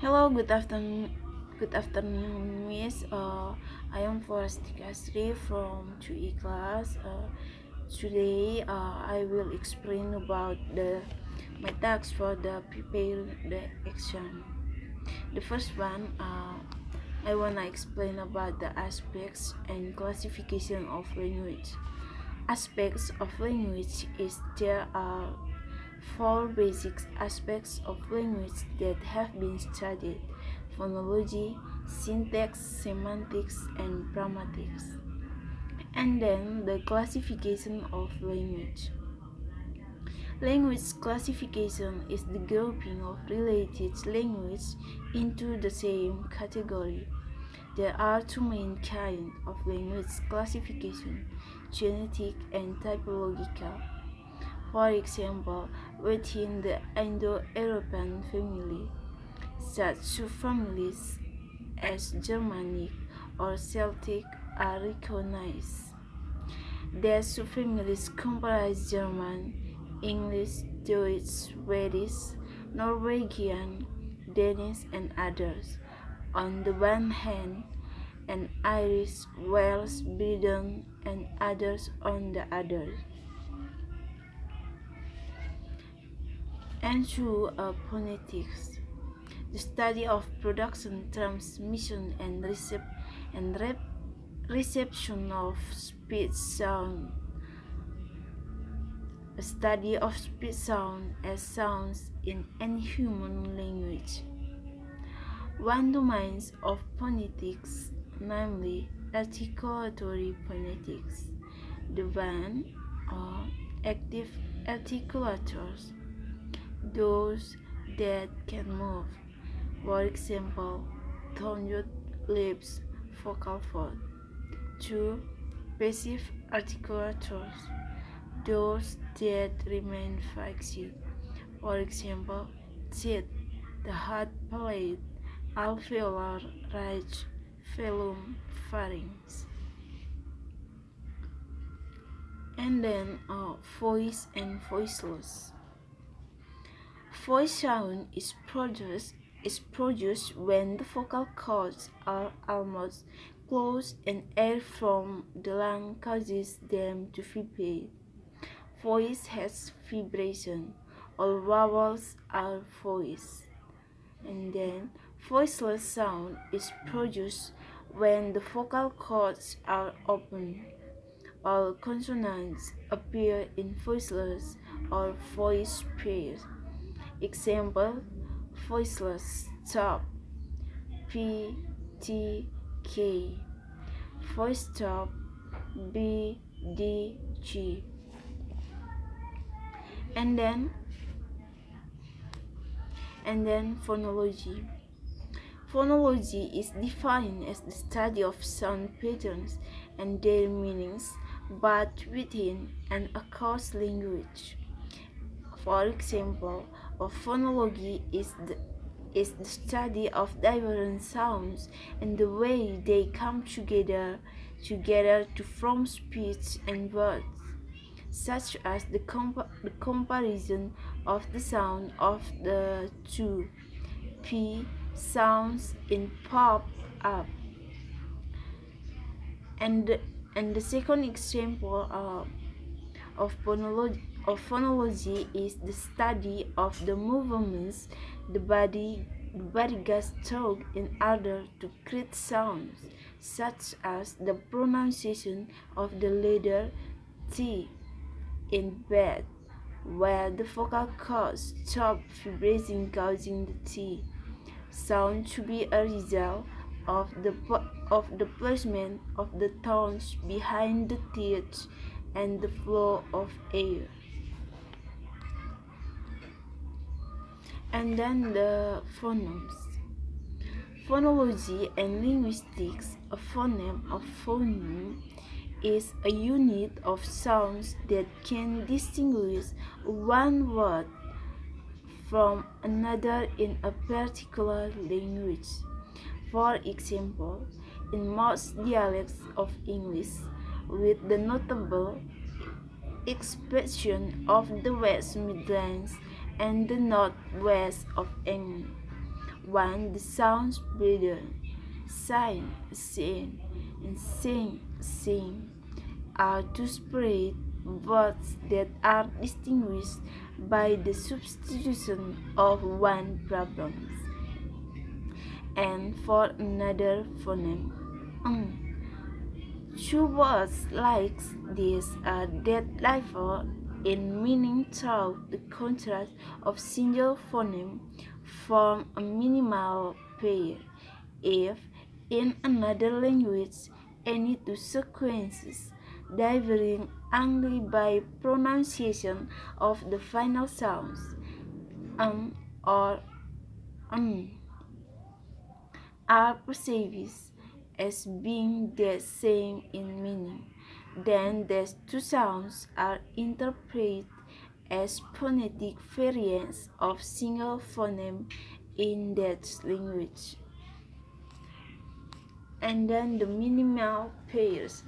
Hello, good afternoon. Good afternoon, Miss. I am Florastika Asri from 2E class. Today, I will explain about my tasks for the prepare the exam. The first one, I wanna explain about the aspects and classification of language. Aspects of language is there are four basic aspects of language that have been studied: phonology, syntax, semantics, and grammatics. And then the classification of language. Language classification is the grouping of related languages into the same category. There are two main kinds of language classification: genetic and typological. For example, within the Indo-European family, such subfamilies as Germanic or Celtic are recognized. These subfamilies comprise German, English, Dutch, Swedish, Norwegian, Danish, and others on the one hand, and Irish, Welsh, Breton, and others on the other. And through phonetics, the study of production, transmission, and reception of speech sound. A study of speech sound as sounds in any human language. One domain of phonetics, namely articulatory phonetics. The one are active articulators, those that can move. For example, tongue, lips, vocal cord. 2. Passive articulators, those that remain fixed. For example, teeth, the hard palate, alveolar ridge, velum, pharynx. And then voice and voiceless. Voice sound is produced when the vocal cords are almost closed and air from the lung causes them to vibrate. Voice has vibration. All vowels are voice. And then voiceless sound is produced when the vocal cords are open. All consonants appear in voiceless or voice pairs. Example: voiceless stop, P, T, K. Voice stop, B, D, G. And then phonology. Phonology is defined as the study of sound patterns and their meanings, both within and across language. For example, a phonology is the study of different sounds and the way they come together to form speech and words, such as the comparison of the sound of the two P sounds in pop up. And the second example of phonology is the study of the movements the body goes through in order to create sounds, such as the pronunciation of the letter T in bed, where the vocal cords stop vibrating, causing the T sound to be a result of the placement of the tones behind the teeth and the flow of air. And then the phonemes. Phonology and linguistics. A phoneme is a unit of sounds that can distinguish one word from another in a particular language. For example, in most dialects of English, with the notable exception of the West Midlands and the Northwest of England, one the sounds breather, sign, sin, and sing are two separate words that are distinguished by the substitution of one problem and for another phoneme. Two words like this that differ in meaning through the contrast of single phoneme form a minimal pair. If in another language any two sequences differing only by pronunciation of the final sounds or are perceived as being the same in meaning, then these two sounds are interpreted as phonetic variants of single phoneme in that language. And then the minimal pairs.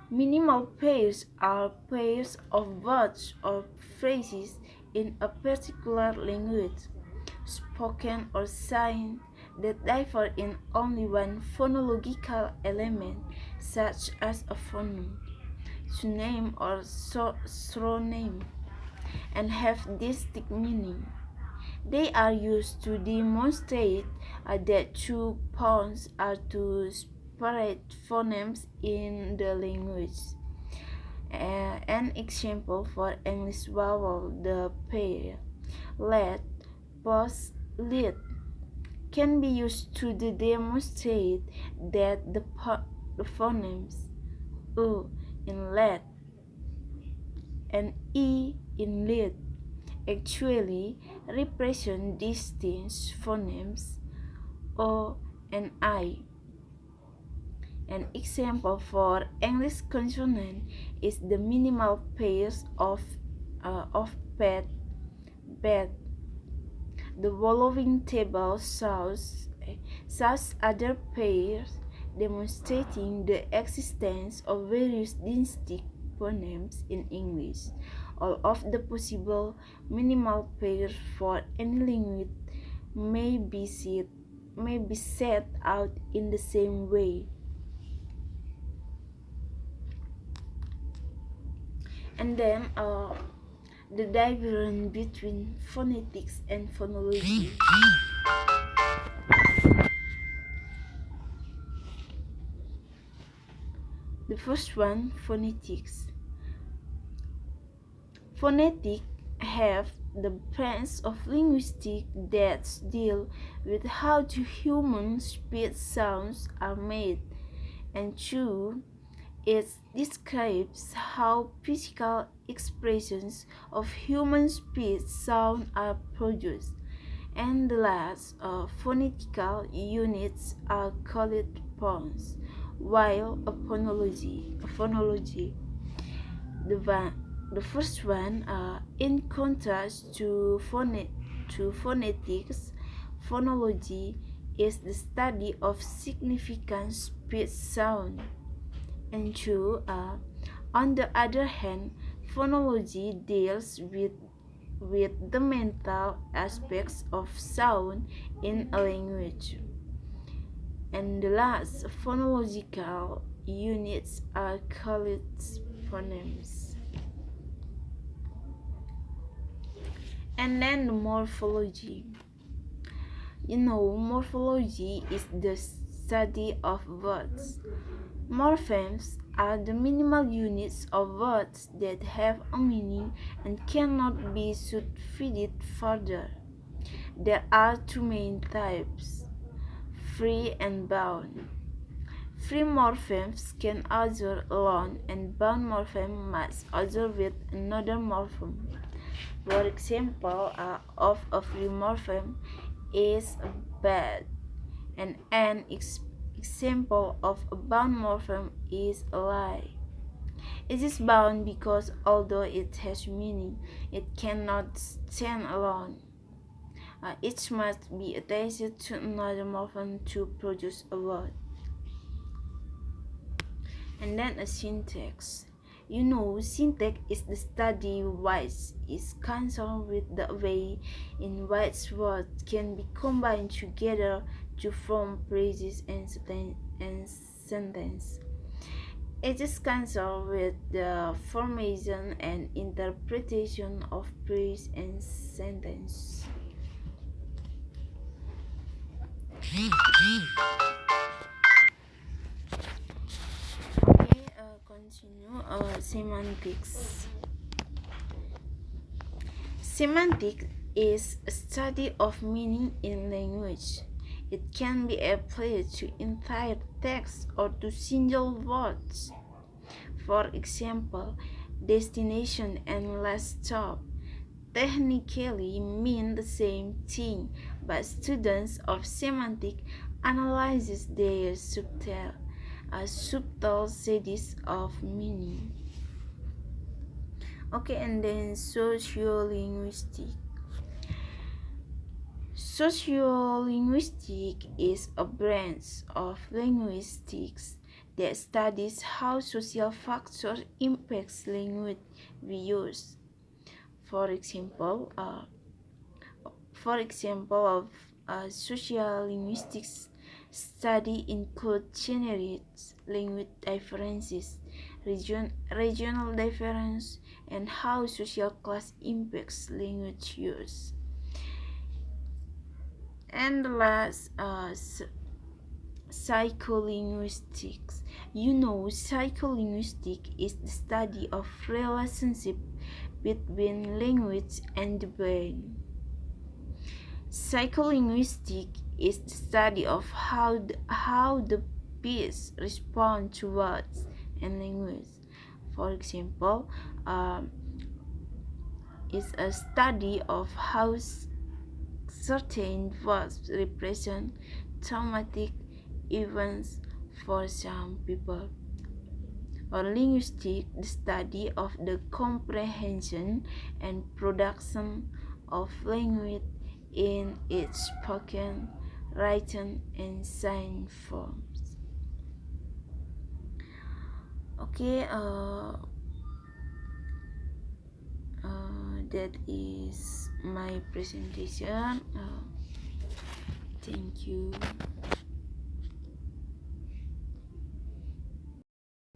Minimal pairs are pairs of words or phrases in a particular language, spoken or signed, that differ in only one phonological element, such as a phoneme, synonym, or surname, and have distinct meaning. They are used to demonstrate that two tones are two separate phonemes in the language. An example for English vowel, the pair let plus lit can be used to demonstrate that the phonemes u in let and e in lit actually represent distinct phonemes o and I. An example for English consonant is the minimal pairs of pet, bed. The following table shows other pairs demonstrating the existence of various distinct phonemes in English. All of the possible minimal pairs for any language may be set out in the same way. And then the difference between phonetics and phonology. The first one, phonetics. Phonetics have the branch of linguistics that deal with how the human speech sounds are made, and two, it describes how physical expressions of human speech sound are produced, and the last phonetical units are called tones, while a phonology, the first one, in contrast to phonetics, phonology is the study of significant speech sound. And two, on the other hand, phonology deals with the mental aspects of sound in a language. And the last phonological units are called phonemes. And then the morphology. Morphology is the study of words. Morphemes are the minimal units of words that have a meaning and cannot be subdivided further. There are two main types, free and bound. Free morphemes can occur alone, and bound morpheme must occur with another morpheme. For example, of a free morpheme is bed, and an example of a bound morpheme is a lie. It is bound because although it has meaning, it cannot stand alone. It must be attached to another morpheme to produce a word. And then a syntax. Syntax is the study which is concerned with the way in which words can be combined together to form phrases and sentences. It is concerned with the formation and interpretation of phrase and sentence. Okay, continue. Semantics. Semantics is a study of meaning in language. It can be applied to entire text or to single words. For example, destination and last stop technically mean the same thing, but students of semantic analyze their subtle shades of meaning. Okay, and then sociolinguistic. Sociolinguistics is a branch of linguistics that studies how social factors impact language we use. For example, of social linguistics study include generates language differences, regional difference, and how social class impacts language use. And the last, psycholinguistics. Psycholinguistics is the study of relationship between language and the brain. Psycholinguistics is the study of how the piece respond to words and language. For example, is a study of how certain words represent traumatic events for some people. Or linguistics, the study of the comprehension and production of language in its spoken, written, and sign forms. Okay, that is my presentation. Thank you.